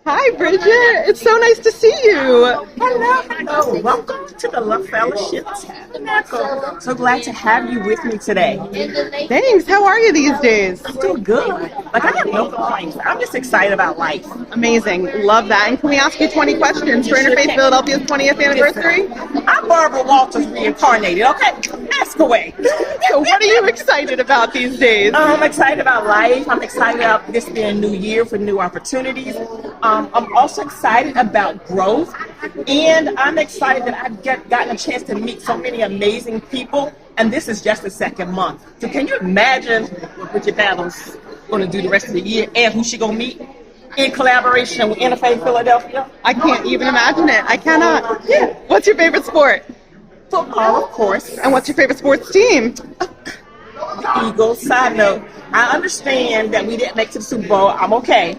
Hi, Bridget. It's so nice to see you. Hello. Welcome to the Love Fellowship Tabernacle. So glad to have you with me today. Thanks. How are you these days? I'm doing good. Like, I have no complaints. I'm just excited about life. Amazing. Love that. And can we ask you 20 questions for Interfaith Philadelphia's 20th anniversary? I'm Barbara Walters reincarnated, okay? Ask away. So what are you excited about these days? I'm excited about life. I'm excited about this being a new year for new opportunities. I'm also excited about growth. And I'm excited that I've gotten a chance to meet so many amazing people. And this is just the second month. So can you imagine what Bridgett Battles going to do the rest of the year and who she going to meet in collaboration with Interfaith Philadelphia? I can't even imagine it. I cannot. Yeah. What's your favorite sport? Football, of course. And what's your favorite sports team? The Eagles. Side note, I understand that we didn't make it to the Super Bowl. I'm okay.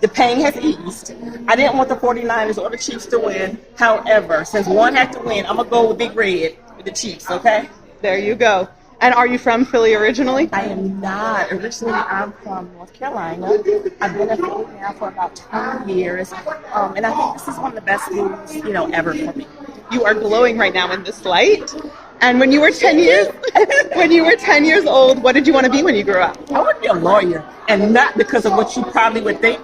The pain has eased. I didn't want the 49ers or the Chiefs to win. However, since one had to win, I'm going to go with Big Red with the Chiefs, okay? There you go. And are you from Philly originally? I am not. Originally, I'm from North Carolina. I've been in Philly now for about 20 years. And I think this is one of the best moves, ever for me. You are glowing right now in this light. And when you were 10 years old, what did you want to be when you grew up? I wanted to be a lawyer, and not because of what you probably would think.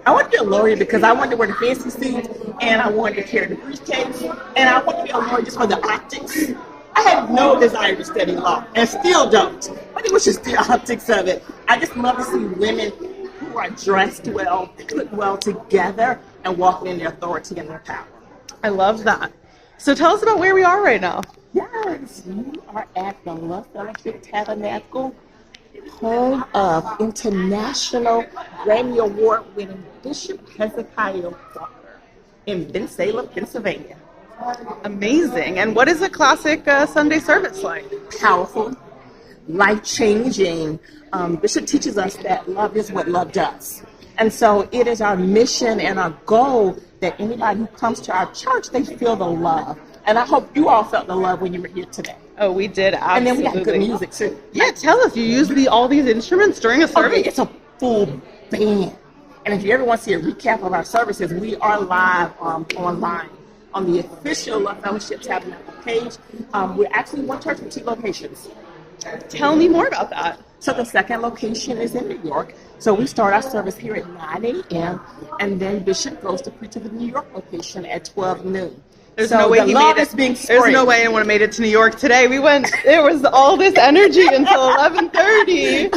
I wanted to be a lawyer because I wanted to wear the fancy suit, and I wanted to carry the briefcase, and I wanted to be a lawyer just for the optics. I had no desire to study law, and still don't. But it was just the optics of it. I just love to see women who are dressed well, put well together, and walking in their authority and their power. I love that. So tell us about where we are right now. Yes, we are at the Love Fellowship Tabernacle, home of international Grammy Award-winning Bishop Hezekiah Walker in Bensalem, Pennsylvania. Amazing. And what is a classic Sunday service like? Powerful, life-changing. Bishop teaches us that love is what love does. And so it is our mission and our goal that anybody who comes to our church, they feel the love. And I hope you all felt the love when you were here today. Oh, we did, absolutely. And then we got good music, too. Yeah, tell us, you use all these instruments during a service? Okay, it's a full band. And if you ever want to see a recap of our services, we are live online on the official Love Fellowship Tabernacle page. We're actually one church with 2 locations. Tell me more about that. So the second location is in New York. So we start our service here at 9 a.m. and then Bishop goes to preach at the New York location at 12 noon. There's no way he made it. There's no way anyone made it to New York today. We went. There was all this energy until 11:30.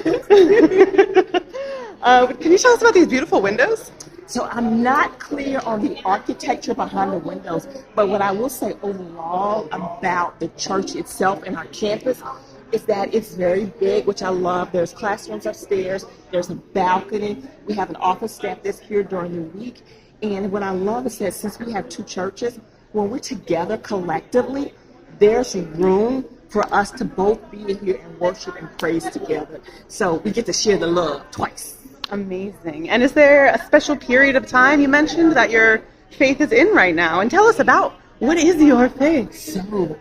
Can you tell us about these beautiful windows? So I'm not clear on the architecture behind the windows, but what I will say overall about the church itself and our campus is that it's very big, which I love. There's classrooms upstairs. There's a balcony. We have an office staff that's here during the week. And what I love is that since we have 2 churches, when we're together collectively, there's room for us to both be here and worship and praise together. So we get to share the love twice. Amazing. And is there a special period of time you mentioned that your faith is in right now? And tell us about what is your faith? So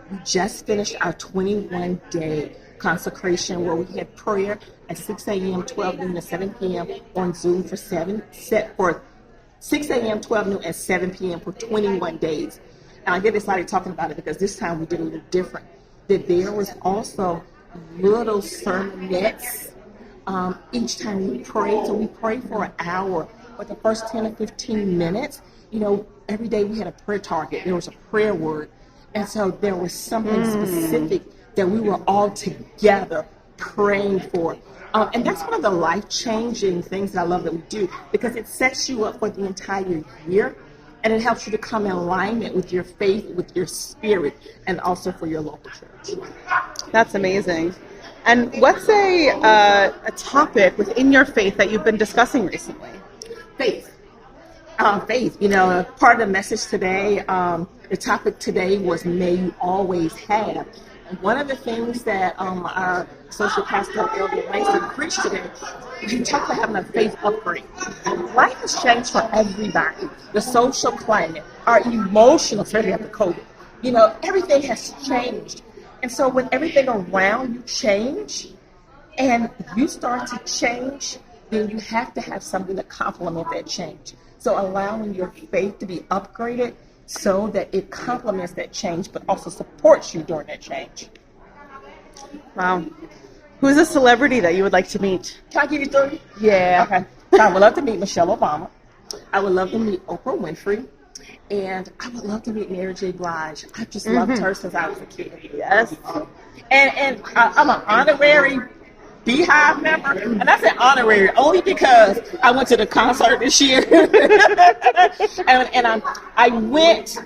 we just finished our 21-day consecration where we had prayer at 6 a.m., 12 noon, and 7 p.m. on Zoom for 6 a.m., 12 noon, and 7 p.m. for 21 days. And I get excited talking about it because this time we did a little different. That there was also little sermonettes each time we prayed. So we prayed for an hour. But the first 10 or 15 minutes, every day we had a prayer target. There was a prayer word. And so there was something specific that we were all together praying for. And that's one of the life-changing things that I love that we do, because it sets you up for the entire year, and it helps you to come in alignment with your faith, with your spirit, and also for your local church. That's amazing. And what's a topic within your faith that you've been discussing recently? Faith. Faith. Part of the message today, the topic today was May You Always Have. And one of the things that our associate pastor, Elder Langston, preached today, he talked about having a faith upgrade. Life has changed for everybody. The social climate, our emotional, especially after COVID. Everything has changed. And so when everything around you change and you start to change, then you have to have something to complement that change. So allowing your faith to be upgraded so that it complements that change, but also supports you during that change. Wow. Who's a celebrity that you would like to meet? Can I give you 3? Yeah. Okay. So I would love to meet Michelle Obama. I would love to meet Oprah Winfrey. And I would love to meet Mary J. Blige. I just loved her since I was a kid. Yes. And I'm an honorary Beehive member. And I said honorary only because I went to the concert this year. and I went.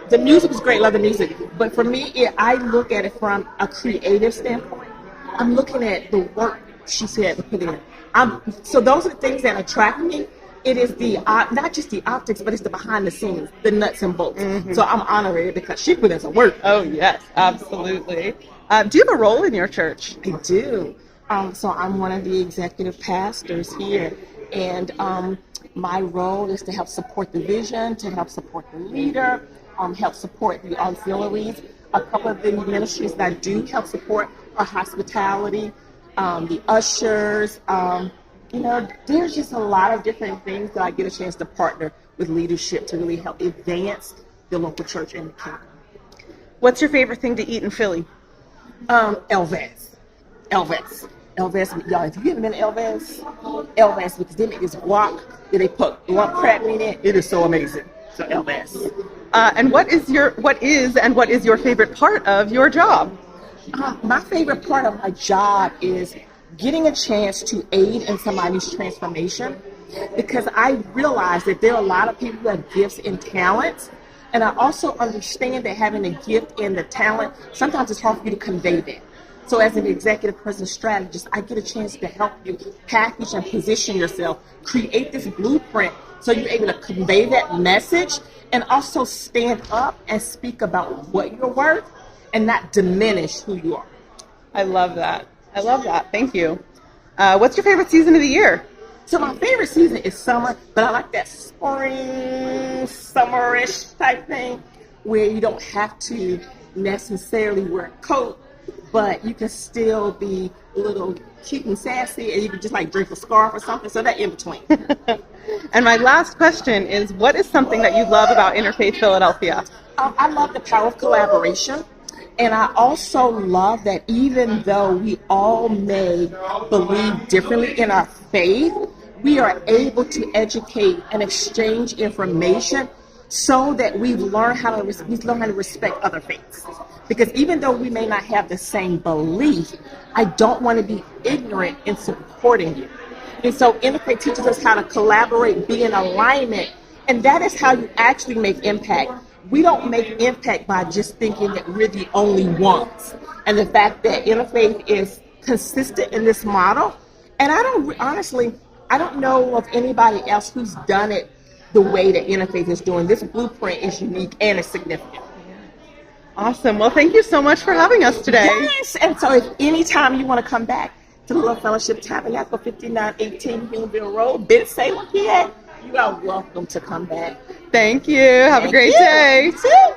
The music was great. Love the music. But for me, I look at it from a creative standpoint. I'm looking at the work she said to put in. So those are the things that attract me. It is the not just the optics, but it's the behind the scenes, the nuts and bolts. So I'm honored because she put in some work. Oh, yes, absolutely. Do you have a role in your church? I do. So I'm one of the executive pastors here. And my role is to help support the vision, to help support the leader, help support the auxiliaries. A couple of the ministries that I do help support are hospitality, the ushers. There's just a lot of different things that I get a chance to partner with leadership to really help advance the local church and the kingdom. What's your favorite thing to eat in Philly? Elvez. Y'all, if you haven't been to Elvez, because they make this guac that they put lump crab meat in. It is so amazing. So Elvez. And what is your favorite part of your job? My favorite part of my job is getting a chance to aid in somebody's transformation, because I realize that there are a lot of people who have gifts and talents, and I also understand that having a gift and the talent, sometimes it's hard for you to convey that. So as an executive person strategist, I get a chance to help you package and position yourself, create this blueprint so you're able to convey that message and also stand up and speak about what you're worth and not diminish who you are. I love that. Thank you. What's your favorite season of the year? So my favorite season is summer, but I like that spring, summerish type thing where you don't have to necessarily wear a coat, but you can still be a little cute and sassy, and you can just like drink a scarf or something. So that in between. And my last question is, what is something that you love about Interfaith Philadelphia? I love the power of collaboration. And I also love that even though we all may believe differently in our faith, we are able to educate and exchange information so that we learn how to respect other faiths. Because even though we may not have the same belief, I don't want to be ignorant in supporting you. And so Interfaith teaches us how to collaborate, be in alignment, and that is how you actually make impact. We don't make impact by just thinking that we're the only ones. And the fact that Interfaith is consistent in this model, and I don't know of anybody else who's done it the way that Interfaith is doing. This blueprint is unique and it's significant. Awesome. Well, thank you so much for having us today. Yes, and so if anytime you want to come back to the Love Fellowship Tabernacle, 5918 Hillville Road, Bensalem, PA, you are welcome to come back. Thank you. Have a great day. You too.